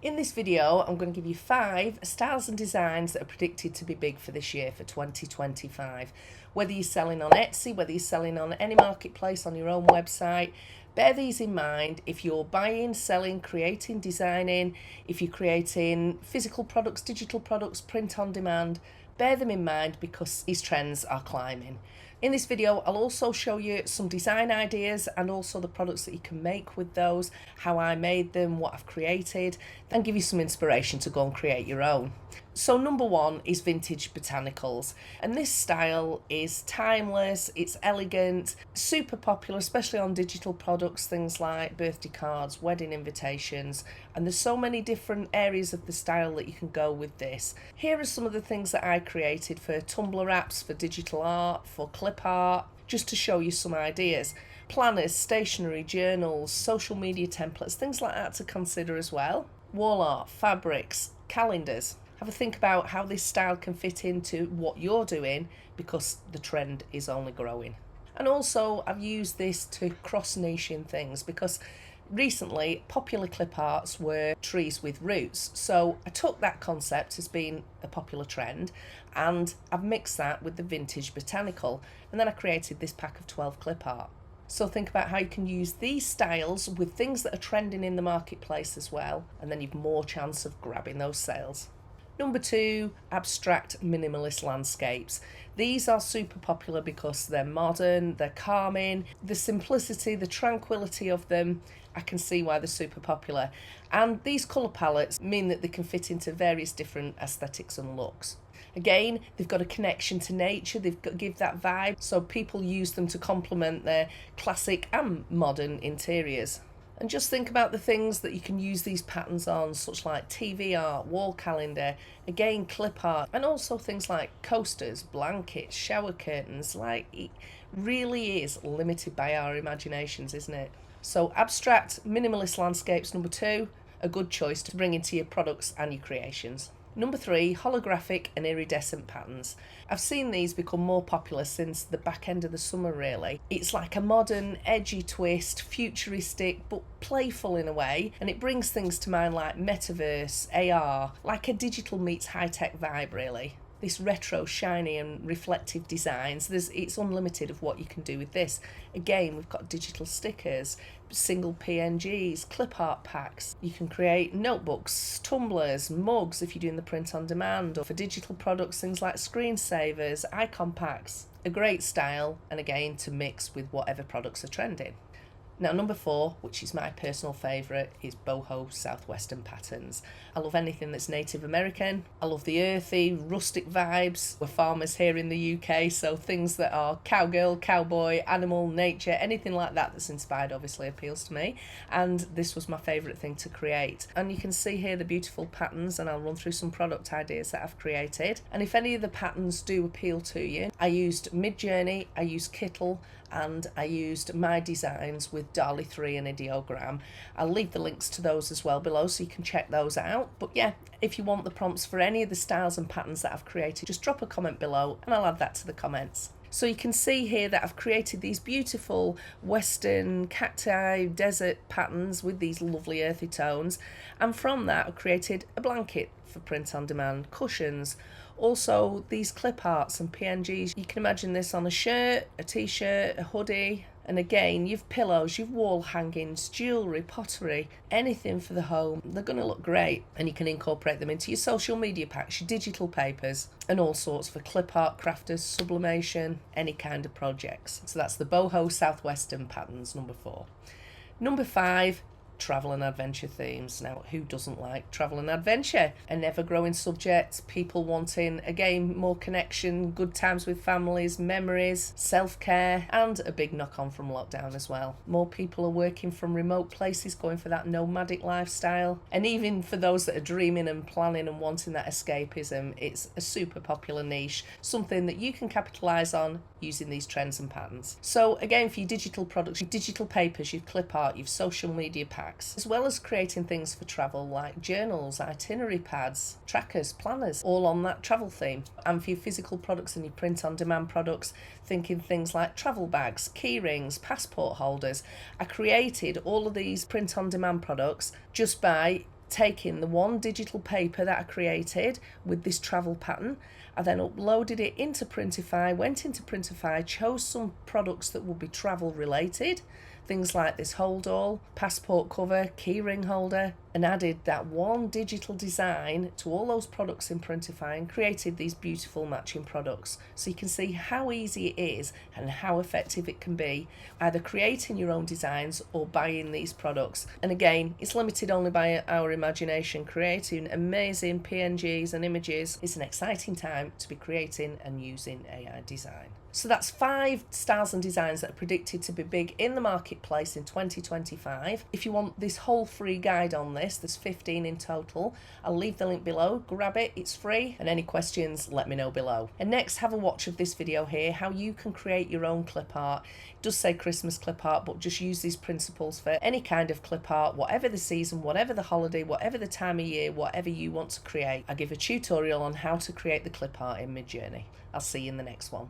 In this video, I'm going to give you 5 styles and designs that are predicted to be big for this year, for 2025. Whether you're selling on Etsy, whether you're selling on any marketplace, on your own website, bear these in mind if you're buying, selling, creating, designing, if you're creating physical products, digital products, print on demand. Bear them in mind because these trends are climbing. In this video, I'll also show you some design ideas and also the products that you can make with those, how I made them, what I've created, and give you some inspiration to go and create your own. So number 1 is vintage botanicals, and this style is timeless, it's elegant, super popular, especially on digital products, things like birthday cards, wedding invitations, and there's so many different areas of the style that you can go with this. Here are some of the things that I created for tumbler apps, for digital art, for clipart, just to show you some ideas. Planners, stationery, journals, social media templates, things like that to consider as well. Wall art, fabrics, calendars. Have a think about how this style can fit into what you're doing because the trend is only growing. And also I've used this to cross niche in things because recently popular clip arts were trees with roots. So I took that concept as being a popular trend and I've mixed that with the vintage botanical, and then I created this pack of 12 clip art. So think about how you can use these styles with things that are trending in the marketplace as well, and then you've more chance of grabbing those sales. Number 2, abstract minimalist landscapes. These are super popular because they're modern, they're calming, the simplicity, the tranquility of them, I can see why they're super popular. And these colour palettes mean that they can fit into various different aesthetics and looks. Again, they've got a connection to nature, they've got to give that vibe, so people use them to complement their classic and modern interiors. And just think about the things that you can use these patterns on, such like TV art, wall calendar, again clip art, and also things like coasters, blankets, shower curtains. Like, it really is limited by our imaginations, isn't it? So abstract minimalist landscapes, number 2, a good choice to bring into your products and your creations. Number 3, holographic and iridescent patterns. I've seen these become more popular since the back end of the summer really. It's like a modern, edgy twist, futuristic but playful in a way, and it brings things to mind like metaverse, AR, like a digital meets high-tech vibe really. This retro, shiny and reflective designs, it's unlimited of what you can do with this. Again, we've got digital stickers, single PNGs, clip art packs. You can create notebooks, tumblers, mugs if you're doing the print on demand, or for digital products, things like screensavers, icon packs. A great style, and again, to mix with whatever products are trending. Now number 4, which is my personal favourite, is Boho southwestern patterns. I love anything that's Native American. I love the earthy, rustic vibes. We're farmers here in the UK, so things that are cowgirl, cowboy, animal, nature, anything like that that's inspired obviously appeals to me. And this was my favourite thing to create. And you can see here the beautiful patterns, and I'll run through some product ideas that I've created. And if any of the patterns do appeal to you, I used Midjourney, I used Kittl, and I used MyDesigns with Dalle-3 and Ideogram. I'll leave the links to those as well below so you can check those out. But yeah, if you want the prompts for any of the styles and patterns that I've created, just drop a comment below and I'll add that to the comments. So you can see here that I've created these beautiful western cacti desert patterns with these lovely earthy tones, and from that I've created a blanket for print on demand, cushions, also these clip arts and PNGs. You can imagine this on a shirt, a t-shirt, a hoodie, and again you've pillows, you've wall hangings, jewellery, pottery, anything for the home. They're going to look great, and you can incorporate them into your social media packs, your digital papers, and all sorts for clip art, crafters, sublimation, any kind of projects. So that's the Boho southwestern patterns, number 4. Number 5, travel and adventure themes. Now, who doesn't like travel and adventure? An ever-growing subject, people wanting, again, more connection, good times with families, memories, self-care, and a big knock-on from lockdown as well. More people are working from remote places, going for that nomadic lifestyle. And even for those that are dreaming and planning and wanting that escapism, it's a super popular niche, something that you can capitalise on using these trends and patterns. So again, for your digital products, your digital papers, your clip art, your social media packs, as well as creating things for travel like journals, itinerary pads, trackers, planners, all on that travel theme. And for your physical products and your print on demand products, thinking things like travel bags, key rings, passport holders. I created all of these print on demand products just by taking the one digital paper that I created with this travel pattern. I then uploaded it into Printify, went into Printify, chose some products that would be travel related, things like this hold all, passport cover, keyring holder, and added that one digital design to all those products in Printify and created these beautiful matching products. So you can see how easy it is and how effective it can be, either creating your own designs or buying these products. And again, it's limited only by our imagination. Creating amazing PNGs and images is an exciting time to be creating and using AI design. So that's 5 styles and designs that are predicted to be big in the marketplace in 2025. If you want this whole free guide on this, there's 15 in total. I'll leave the link below, grab it, it's free, and any questions, let me know below. And next, have a watch of this video here, how you can create your own clip art. It does say Christmas clip art, but just use these principles for any kind of clip art, whatever the season, whatever the holiday, whatever the time of year, whatever you want to create. I give a tutorial on how to create the clip art in Midjourney. I'll see you in the next one.